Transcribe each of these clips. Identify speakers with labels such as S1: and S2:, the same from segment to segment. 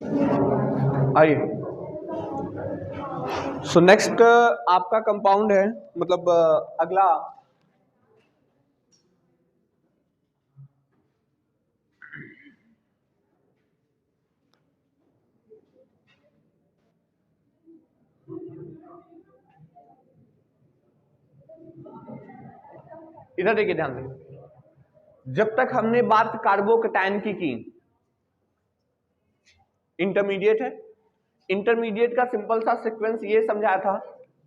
S1: आइए, so next आपका compound है, मतलब अगला इधर देखिए ध्यान से। जब तक हमने बात कार्बोकैटायन की इंटरमीडिएट है, इंटरमीडिएट का सिंपल सा सीक्वेंस ये समझाया था।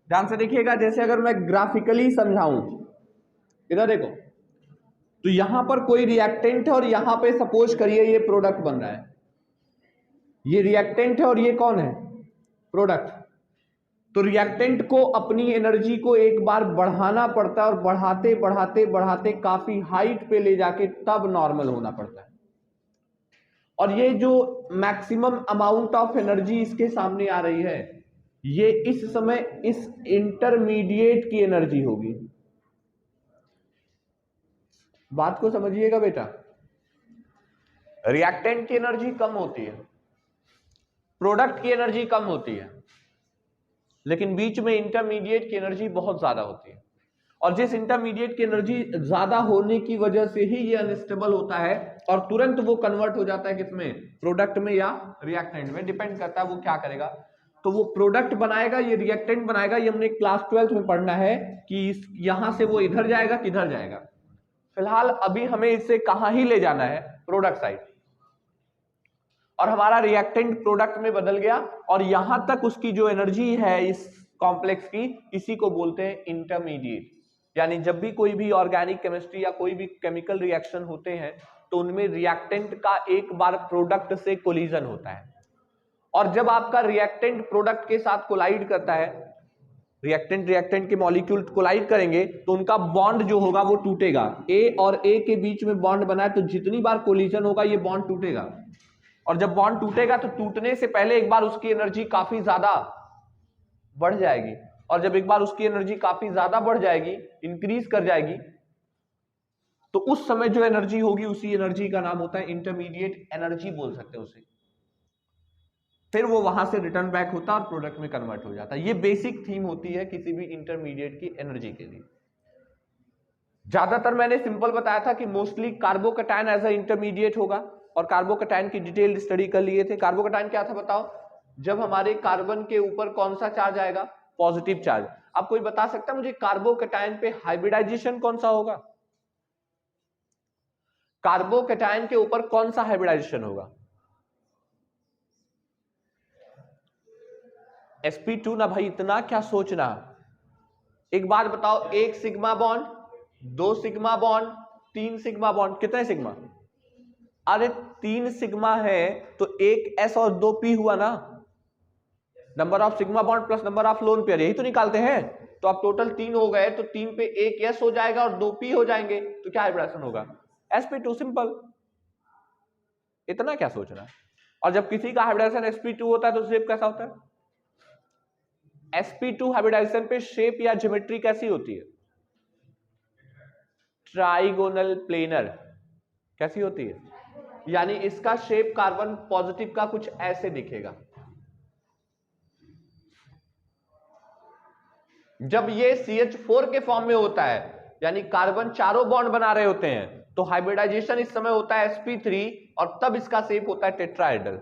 S1: ध्यान से देखिएगा, जैसे अगर मैं ग्राफिकली समझाऊं, इधर देखो, तो यहां पर कोई रिएक्टेंट है और यहां पे सपोज करिए ये प्रोडक्ट बन रहा है, ये रिएक्टेंट है और ये कौन है, प्रोडक्ट। तो रिएक्टेंट को अपनी एनर्जी को एक बार बढ़ाना पड़ता है और बढ़ाते बढ़ाते बढ़ाते काफी हाइट पे ले जाके तब नॉर्मल होना पड़ता है। और ये जो मैक्सिमम अमाउंट ऑफ एनर्जी इसके सामने आ रही है, ये इस समय इस इंटरमीडिएट की एनर्जी होगी। बात को समझिएगा बेटा, रिएक्टेंट की एनर्जी कम होती है, प्रोडक्ट की एनर्जी कम होती है, लेकिन बीच में इंटरमीडिएट की एनर्जी बहुत ज्यादा होती है। और जिस इंटरमीडिएट की एनर्जी ज्यादा होने की वजह से ही ये अनस्टेबल होता है और तुरंत वो कन्वर्ट हो जाता है किसमें, प्रोडक्ट में या रिएक्टेंट में, डिपेंड करता है वो क्या करेगा। तो वो प्रोडक्ट बनाएगा, ये रिएक्टेंट बनाएगा। ये हमने क्लास 12th में पढ़ना है कि यहां से वो इधर जाएगा किधर जाएगा। फिलहाल अभी हमें इसे कहां ही ले जाना है, प्रोडक्ट साइड, और हमारा रिएक्टेंट प्रोडक्ट में बदल गया और यहां तक उसकी जो एनर्जी है इस कॉम्प्लेक्स की, इसी को बोलते हैं इंटरमीडिएट। यानी जब भी कोई भी ऑर्गेनिक केमिस्ट्री या कोई भी केमिकल रिएक्शन होते हैं तो उनमें रिएक्टेंट का एक बार प्रोडक्ट से कोलिजन होता है, और जब आपका रिएक्टेंट प्रोडक्ट के साथ कोलाइड करता है, रिएक्टेंट के मॉलिक्यूल कोलाइड करेंगे तो उनका बॉन्ड जो होगा वो टूटेगा। ए और ए के बीच में बॉन्ड बना है तो जितनी बार कोलिजन होगा ये बॉन्ड टूटेगा, और जब बॉन्ड टूटेगा तो टूटने से पहले एक बार उसकी एनर्जी काफी ज्यादा बढ़ जाएगी, और जब एक बार उसकी एनर्जी काफी ज्यादा बढ़ जाएगी, इंक्रीज कर जाएगी, तो उस समय जो एनर्जी होगी उसी एनर्जी का नाम होता है इंटरमीडिएट एनर्जी, बोल सकते हैं उसे। फिर वो वहां से रिटर्न बैक होता है और प्रोडक्ट में कन्वर्ट हो जाता है। ये बेसिक थीम होती है किसी भी इंटरमीडिएट की एनर्जी के लिए। ज्यादातर मैंने सिंपल बताया था कि mostly carbocation as a intermediate होगा, और कार्बोकैटायन की डिटेल्ड स्टडी कर लिए थे। कार्बोकैटायन क्या था बताओ, जब हमारे कार्बन के ऊपर कौन सा चार्ज आएगा, पॉजिटिव चार्ज। अब कोई बता सकता है मुझे कार्बोकैटायन पे हाइब्रिडाइजेशन कौन सा होगा, कार्बोकैटायन के ऊपर कौन सा हाइब्रिडाइजेशन होगा, sp2 ना भाई, इतना क्या सोचना। एक बात बताओ, एक सिग्मा बॉन्ड, दो सिग्मा बॉन्ड, तीन सिग्मा बॉन्ड, कितने सिग्मा, अरे 3 सिग्मा है तो एक s और 2 p हुआ ना, number of sigma bond plus number of lone pair, यही तो निकालते हैं। तो अब टोटल 3 हो गए तो 3 पे एक s हो जाएगा और 2 p हो जाएंगे, तो क्या हाइब्रिडेशन होगा, sp2, सिंपल। इतना क्या सोचना। और जब किसी का हाइब्रिडेशन sp2 होता है तो शेप कैसा होता है, sp2 हाइब्रिडाइजेशन पे शेप या ज्योमेट्री कैसी होती है, ट्राइगोनल प्लेनर। कैसी होती है, यानी इसका शेप कार्बन पॉजिटिव का कुछ ऐसे दिखेगा। जब ये CH4 के फॉर्म में होता है, यानी कार्बन चारों बॉन्ड बना रहे होते हैं, तो हाइब्रिडाइजेशन इस समय होता है sp3 और तब इसका शेप होता है टेट्राहेड्रल।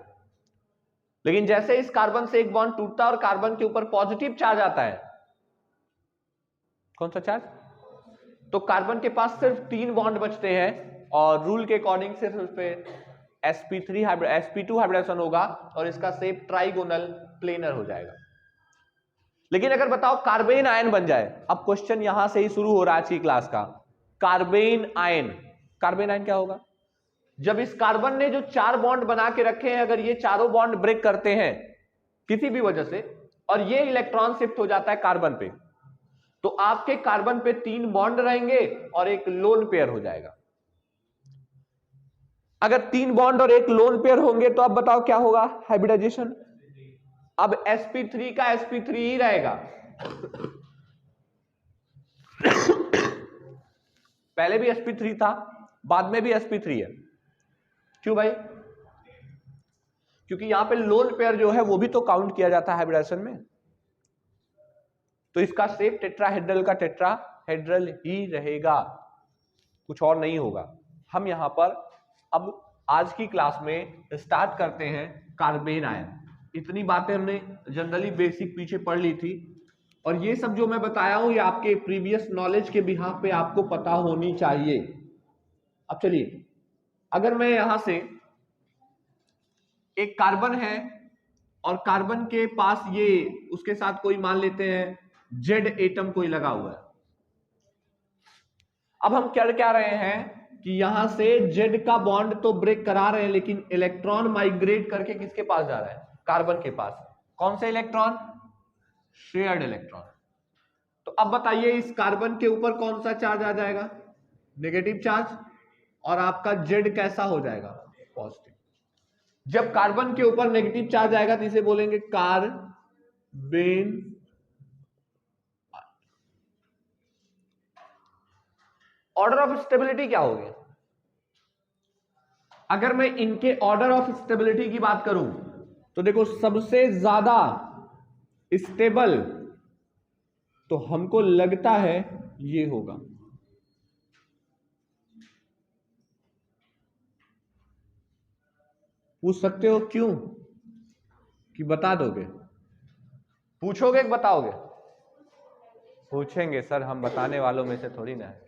S1: लेकिन जैसे इस कार्बन से एक बॉन्ड टूटता है और कार्बन के ऊपर पॉजिटिव चार्ज आता है, कौन सा चार्ज, तो कार्बन के पास सिर्फ 3 बॉन्ड बचते हैं और रूल के अकॉर्डिंग सिर्फ उस पे sp2 हाइब्रिडेशन होगा और इसका शेप ट्राइगोनल प्लेनर हो जाएगा। लेकिन अगर बताओ कार्बेन आयन बन जाए, अब क्वेश्चन यहां से ही शुरू हो रहा है आज की क्लास का, कार्बेन आयन। कार्बेन आयन क्या होगा, जब इस कार्बन ने जो 4 बॉन्ड बना के रखे हैं, अगर ये चारों बॉन्ड ब्रेक करते हैं किसी भी वजह से और ये इलेक्ट्रॉन शिफ्ट हो जाता है कार्बन पे, तो आपके कार्बन पे 3 बॉन्ड रहेंगे और एक लोन पेयर हो जाएगा। अगर 3 बॉन्ड और एक लोन पेयर होंगे तो अब बताओ क्या होगा, हाइब्रिडाइजेशन। अब sp3 का sp3 ही रहेगा। पहले भी sp3 था, बाद में भी sp3 है। क्यों भाई, क्योंकि यहां पे लोन पेयर जो है वो भी तो काउंट किया जाता है हाइब्रिडाइजेशन में। तो इसका शेप टेट्राहेड्रल का टेट्राहेड्रल ही रहेगा, कुछ और नहीं होगा। हम यहां पर अब आज की क्लास में स्टार्ट करते हैं कार्बेन आयन। इतनी बातें हमने जनरली बेसिक पीछे पढ़ ली थी, और ये सब जो मैं बताया हूं ये आपके प्रीवियस नॉलेज के बिहाफ पे आपको पता होनी चाहिए। अब चलिए, अगर मैं यहां से एक कार्बन है और कार्बन के पास ये उसके साथ कोई मान लेते हैं जेड एटम कोई लगा हुआ है। अब हम कर क्या रहे हैं कि यहां से जेड का बॉन्ड तो ब्रेक करा रहे हैं, लेकिन इलेक्ट्रॉन माइग्रेट करके किसके पास जा रहा है? कार्बन के पास। कौन से इलेक्ट्रॉन? Shared electron. तो अब बताइए इस कार्बन के ऊपर कौन सा चार्ज आ जाएगा? Negative charge. और आपका जेड कैसा हो जाएगा? पॉजिटिव। जब कार्बन के ऊपर नेगेटिव चार्ज आएगा तो इसे बोलेंगे कार्बेन। ऑर्डर ऑफ स्टेबिलिटी क्या होगी? अगर मैं इनके ऑर्डर ऑफ स्टेबिलिटी की बात करूं तो देखो, सबसे ज्यादा स्टेबल तो हमको लगता है ये होगा। पूछ सकते हो क्यों? कि बता दोगे? पूछोगे कि बताओगे? पूछेंगे सर, हम बताने वालों में से थोड़ी ना है।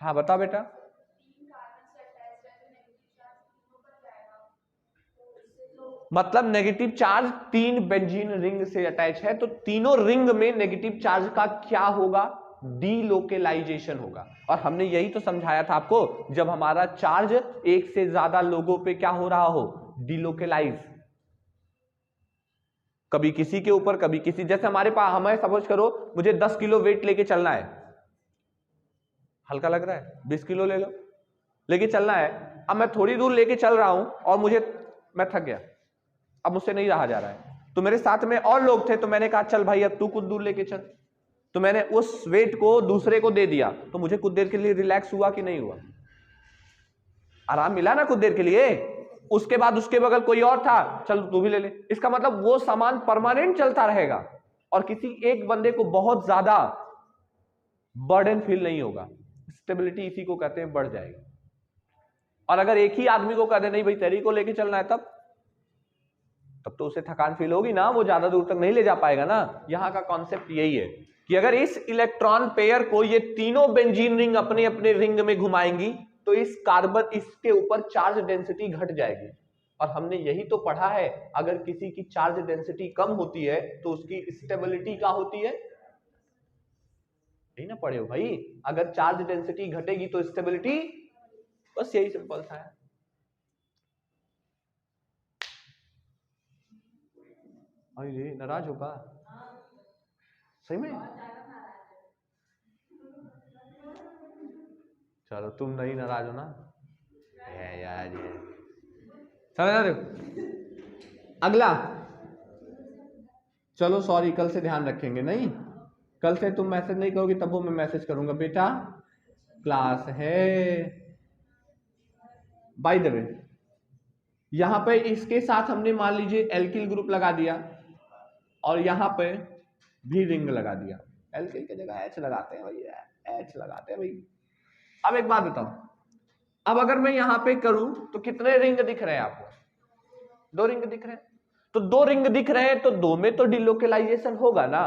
S1: हाँ बताओ बेटा। मतलब नेगेटिव चार्ज 3 बेंजीन रिंग से अटैच है, तो तीनों रिंग में नेगेटिव चार्ज का क्या होगा? डीलोकेलाइजेशन होगा। और हमने यही तो समझाया था आपको, जब हमारा चार्ज एक से ज्यादा लोगों पे क्या हो रहा हो? डीलोकेलाइज। कभी किसी के ऊपर, कभी किसी, जैसे हमारे पास, हमें सपोज करो मुझे 10 किलो वेट लेके चलना है। हल्का लग रहा है? 20 किलो ले लो, लेके चलना है। अब मैं थोड़ी दूर लेके चल रहा हूं और मैं थक गया, अब मुझसे नहीं रहा जा रहा है। तो मेरे साथ में और लोग थे, तो मैंने कहा चल भाई अब तू कुछ दूर लेके चल। तो मैंने उस वेट को दूसरे को दे दिया, तो मुझे कुछ देर के लिए रिलैक्स हुआ कि नहीं हुआ? आराम मिला ना कुछ देर के लिए। उसके बाद उसके बगल कोई और था, चल तू भी ले ले। इसका मतलब वो सामान परमानेंट चलता रहेगा और किसी एक बंदे को बहुत ज्यादा बर्डन फील नहीं होगा। स्टेबिलिटी इसी को कहते हैं, बढ़ जाएगी। और अगर एक ही आदमी को कहते नहीं भाई तेरी को लेके चलना है, तब तो उसे थकान फील होगी ना, वो ज्यादा दूर तक नहीं ले जा पाएगा ना। यहां का कॉन्सेप्ट यही है कि अगर इस इलेक्ट्रॉन पेयर को ये तीनों बेंजीन रिंग अपने अपने रिंग में घुमाएंगी तो इस कार्बन, इसके ऊपर चार्ज डेंसिटी घट जाएगी। और हमने यही तो पढ़ा है, अगर किसी की चार्ज डेंसिटी कम होती है तो उसकी स्टेबिलिटी क्या होती है? यही ना पढ़े हो भाई, अगर चार्ज डेंसिटी घटेगी तो स्टेबिलिटी। बस यही सिंपल सा है। अरे नाराज होगा सही में? चलो तुम नहीं नाराज हो ना यार। ये चलो अगला, चलो सॉरी, कल से ध्यान रखेंगे। नहीं, कल से तुम मैसेज नहीं करोगे तब वो मैं मैसेज करूंगा, बेटा क्लास है। बाय द वे, यहां पे इसके साथ हमने मान लीजिए एल्किल ग्रुप लगा दिया और यहां पे भी रिंग लगा दिया। एल्किल की जगह एच लगाते हैं भाई, एच लगाते हैं भाई। अब एक बात बताओ, अब अगर मैं यहां पे करूं तो कितने रिंग दिख रहे हैं आपको? 2 रिंग दिख रहे हैं। तो 2 रिंग दिख रहे हैं तो 2 में तो डिलोकेलाइजेशन होगा ना।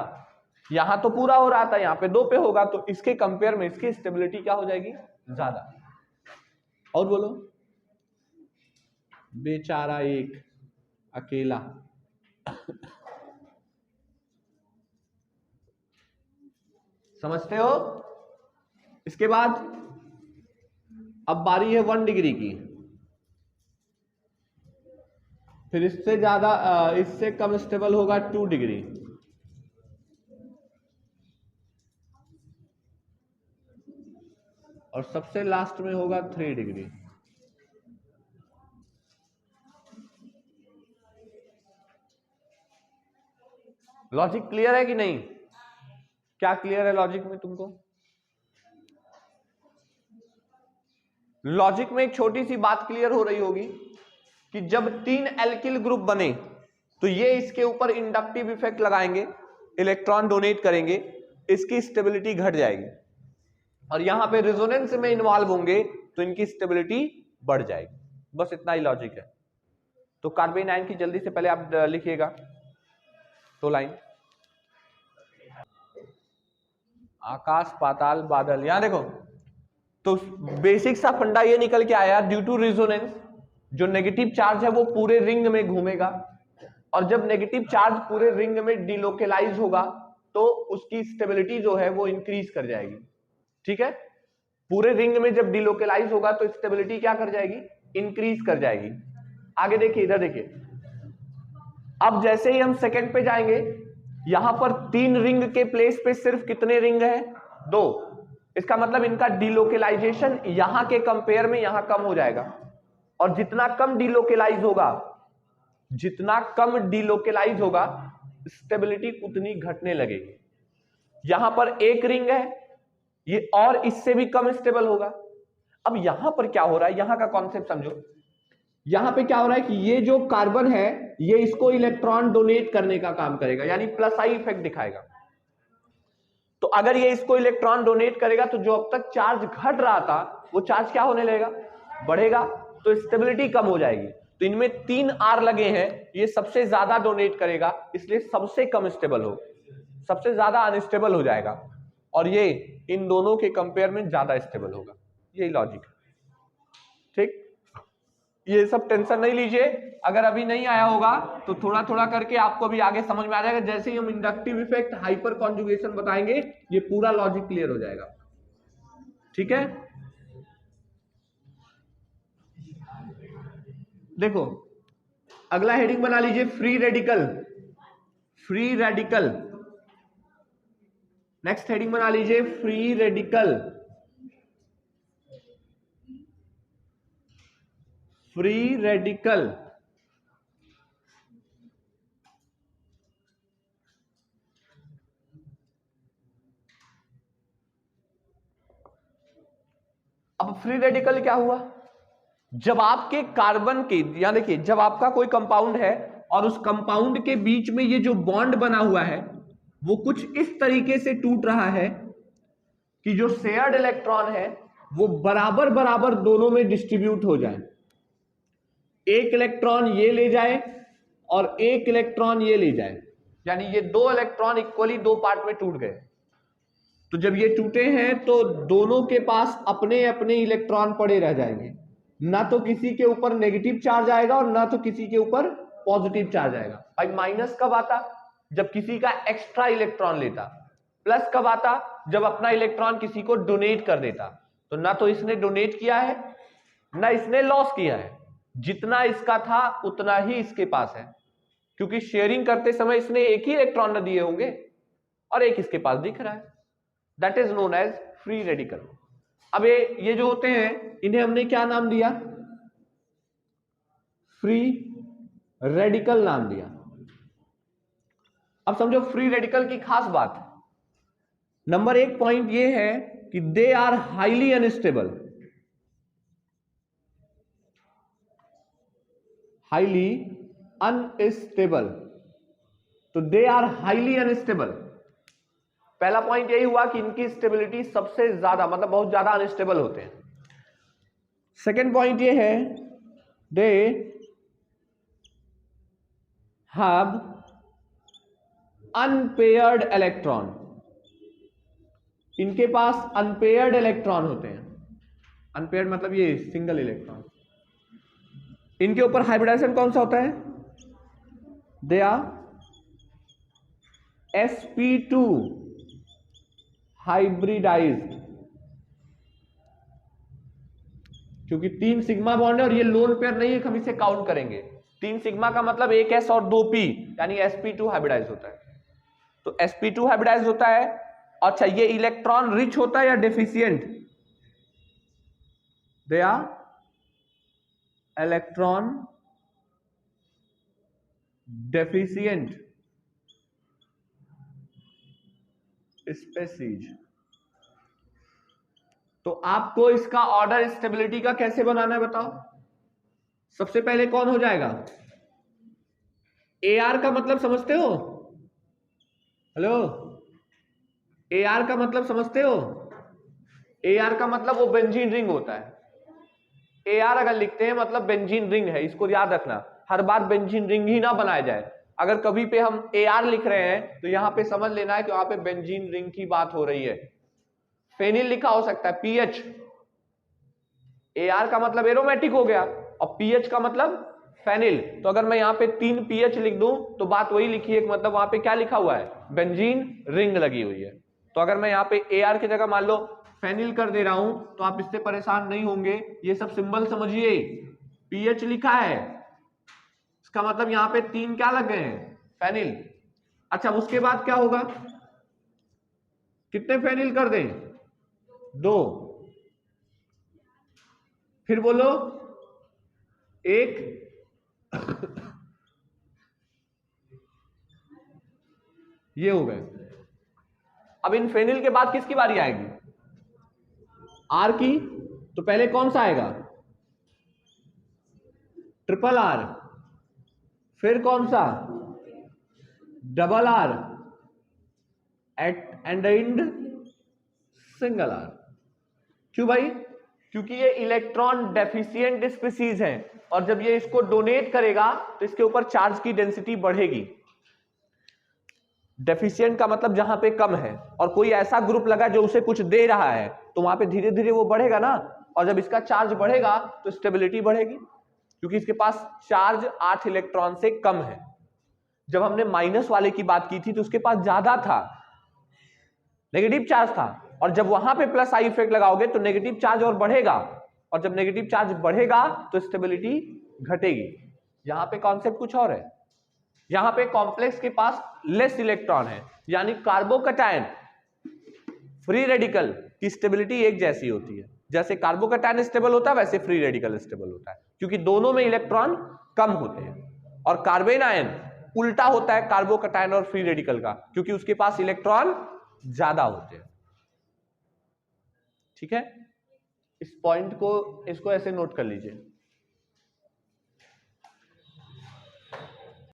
S1: यहां तो पूरा हो रहा था, यहां पे 2 पे होगा, तो इसके कंपेयर में इसकी स्टेबिलिटी क्या हो जाएगी? ज्यादा। और बोलो, बेचारा एक अकेला। समझते हो? इसके बाद अब बारी है 1 डिग्री की। फिर इससे ज्यादा, इससे कम स्टेबल होगा 2 डिग्री। और सबसे लास्ट में होगा 3 डिग्री। लॉजिक क्लियर है कि नहीं? क्या क्लियर है लॉजिक में तुमको? लॉजिक में एक छोटी सी बात क्लियर हो रही होगी कि जब 3 एल्किल ग्रुप बने तो ये इसके ऊपर इंडक्टिव इफेक्ट लगाएंगे, इलेक्ट्रॉन डोनेट करेंगे, इसकी स्टेबिलिटी घट जाएगी, और यहां पे रेजोनेंस में इन्वॉल्व होंगे तो इनकी स्टेबिलिटी बढ़ जाएगी। बस इतना ही लॉजिक है। तो कार्बन आयन की जल्दी से पहले आप लिखिएगा 2 लाइन। आकाश पाताल बादल, यहां देखो तो बेसिक सा फंडा ये निकल के आया, ड्यू टू रेजोनेंस जो नेगेटिव चार्ज है वो पूरे रिंग में घूमेगा, और जब नेगेटिव चार्ज पूरे रिंग में डिलोकेलाइज होगा तो उसकी स्टेबिलिटी जो है वो इंक्रीज कर जाएगी। ठीक है, पूरे रिंग में जब डिलोकेलाइज होगा तो स्टेबिलिटी क्या कर जाएगी, इंक्रीज कर जाएगी। आगे देखिए, इधर देखिए, अब जैसे ही हम सेकंड पे जाएंगे, यहां पर 3 रिंग के प्लेस पे सिर्फ कितने रिंग है, 2। इसका मतलब इनका डिलोकेलाइजेशन यहां के कंपेयर में यहां कम हो जाएगा, और जितना कम डिलोकेलाइज होगा स्टेबिलिटी उतनी घटने लगेगी। यहां पर 1 रिंग है, ये और इससे भी कम स्टेबल होगा। अब यहां पर क्या हो रहा है, यहां का कॉन्सेप्ट समझो। यहां पे क्या हो रहा है कि ये जो कार्बन है ये इसको इलेक्ट्रॉन डोनेट करने का काम करेगा, यानी प्लस आई इफेक्ट दिखाएगा। तो अगर ये इसको इलेक्ट्रॉन डोनेट करेगा तो जो अब तक चार्ज घट रहा था वो चार्ज क्या होने लगेगा, बढ़ेगा, तो स्टेबिलिटी कम हो जाएगी। तो इनमें 3 आर लगे हैं, ये सबसे ज्यादा डोनेट करेगा, इसलिए सबसे कम स्टेबल हो, सबसे ज्यादा अनस्टेबल हो जाएगा, और ये इन दोनों के कंपेयर में ज्यादा स्टेबल होगा। यही लॉजिक है। ठीक, ये सब टेंशन नहीं लीजिए, अगर अभी नहीं आया होगा तो थोड़ा थोड़ा करके आपको भी आगे समझ में आ जाएगा। जैसे ही हम इंडक्टिव इफेक्ट, हाइपर कॉन्जुगेशन बताएंगे ये पूरा लॉजिक क्लियर हो जाएगा। ठीक है, देखो अगला हेडिंग बना लीजिए, free radical. Free radical, next heading बना लीजिए फ्री रेडिकल। फ्री रेडिकल, अब फ्री रेडिकल क्या हुआ, जब आपके कार्बन के, यहां देखिए, जब आपका कोई कंपाउंड है और उस कंपाउंड के बीच में ये जो बॉन्ड बना हुआ है वो कुछ इस तरीके से टूट रहा है कि जो शेयर्ड इलेक्ट्रॉन है वो बराबर बराबर दोनों में डिस्ट्रीब्यूट हो जाए। 1 इलेक्ट्रॉन ये ले जाए और 1 इलेक्ट्रॉन ये ले जाए, यानी ये 2 इलेक्ट्रॉन इक्वली 2 पार्ट में टूट गए। तो जब ये टूटे हैं तो दोनों के पास अपने अपने इलेक्ट्रॉन पड़े रह जाएंगे, ना तो किसी के ऊपर नेगेटिव चार्ज आएगा और ना तो किसी के ऊपर पॉजिटिव चार्ज आएगा। भाई माइनस कब आता, जब किसी का एक्स्ट्रा इलेक्ट्रॉन लेता, प्लस कब आता, जब अपना इलेक्ट्रॉन किसी को डोनेट कर देता। तो ना तो इसने डोनेट किया है ना इसने लॉस किया है, जितना इसका था उतना ही इसके पास है, क्योंकि शेयरिंग करते समय इसने एक ही इलेक्ट्रॉन न दिए होंगे और एक इसके पास दिख रहा है। That is known as free radical. अब ये जो होते हैं इन्हें हमने क्या नाम दिया, फ्री रेडिकल नाम दिया। अब समझो फ्री रेडिकल की खास बात, नंबर 1 पॉइंट ये है कि they are highly unstable. Highly unstable, तो दे आर हाईली अनस्टेबल। पहला पॉइंट यही हुआ कि इनकी स्टेबिलिटी सबसे ज्यादा, मतलब बहुत ज्यादा अनस्टेबल होते हैं। सेकेंड पॉइंट ये है, दे हैव अनपेयर्ड इलेक्ट्रॉन। इनके पास अनपेयर्ड इलेक्ट्रॉन होते हैं। अनपेयर्ड मतलब ये सिंगल इलेक्ट्रॉन। इनके ऊपर हाइब्रिडाइजेशन कौन सा होता है, दे आर sp2 हाइब्रिडाइज्ड, क्योंकि 3 सिग्मा बॉन्ड है और ये लोन पेयर नहीं है, हम इसे काउंट करेंगे। 3 सिग्मा का मतलब 1 s और 2 p, यानी sp2 हाइब्रिडाइज होता है। तो sp2 हाइब्रिडाइज होता है। अच्छा, ये इलेक्ट्रॉन रिच होता है या deficient, they are electron deficient species. तो आपको इसका ऑर्डर स्टेबिलिटी का कैसे बनाना है बताओ। सबसे पहले कौन हो जाएगा? AR का मतलब समझते हो? हेलो, AR का मतलब समझते हो? AR का मतलब वो बेंजीन रिंग होता है। AR अगर लिखते हैं मतलब बेंजीन रिंग है, इसको याद रखना। हर बार बेंजीन रिंग ही ना बनाया जाए। अगर कभी पे हम AR लिख रहे हैं तो यहां पे समझ लेना है कि वहां पे बेंजीन रिंग की बात हो रही है। फेनिल लिखा हो सकता है PH। AR का मतलब एरोमेटिक हो गया और PH का मतलब फेनिल। तो अगर मैं यहाँ पे 3 PH लिख दूं तो बात वही लिखी है, मतलब वहां पे क्या लिखा हुआ है? बेंजीन रिंग लगी हुई है। तो अगर मैं यहाँ पे AR की जगह मान लो फेनिल कर दे रहा हूं तो आप इससे परेशान नहीं होंगे। ये सब सिंबल समझिए, PH लिखा है, इसका मतलब यहाँ पे 3 क्या लग गए हैं? फेनिल। अच्छा, उसके बाद क्या होगा? कितने फेनिल कर दें? 2। फिर बोलो 1। ये हो गए। अब इन फेनिल के बाद किसकी बारी आएगी? R की। तो पहले कौन सा आएगा? RRR। फिर कौन सा? RR and single R। क्यों भाई? क्योंकि ये इलेक्ट्रॉन डेफिशिएंट स्पीसीज है और जब ये इसको डोनेट करेगा तो इसके ऊपर चार्ज की डेंसिटी बढ़ेगी। डेफिशिएंट का मतलब जहां पे कम है, और कोई ऐसा ग्रुप लगा जो उसे कुछ दे रहा है तो वहां पे धीरे धीरे वो बढ़ेगा ना, और जब इसका चार्ज बढ़ेगा तो स्टेबिलिटी बढ़ेगी, क्योंकि इसके पास चार्ज 8 इलेक्ट्रॉन से कम है। जब हमने माइनस वाले की बात की थी तो उसके पास ज्यादा था, नेगेटिव चार्ज था, और जब वहां पे प्लस आई इफेक्ट लगाओगे तो नेगेटिव चार्ज और बढ़ेगा, और जब नेगेटिव चार्ज बढ़ेगा तो स्टेबिलिटी घटेगी। यहां पे कॉन्सेप्ट कुछ और है। यहां पे कॉम्प्लेक्स के पास लेस इलेक्ट्रॉन है, यानी कार्बोकैटायन फ्री रेडिकल की स्टेबिलिटी एक जैसी होती है। जैसे कार्बोकैटायन स्टेबल होता है वैसे फ्री रेडिकल स्टेबल होता है, क्योंकि दोनों में इलेक्ट्रॉन कम होते हैं। और कार्बेन आयन उल्टा होता है कार्बोकैटायन और फ्री रेडिकल का, क्योंकि उसके पास इलेक्ट्रॉन ज्यादा होते हैं। ठीक है, इस पॉइंट को, इसको ऐसे नोट कर लीजिए।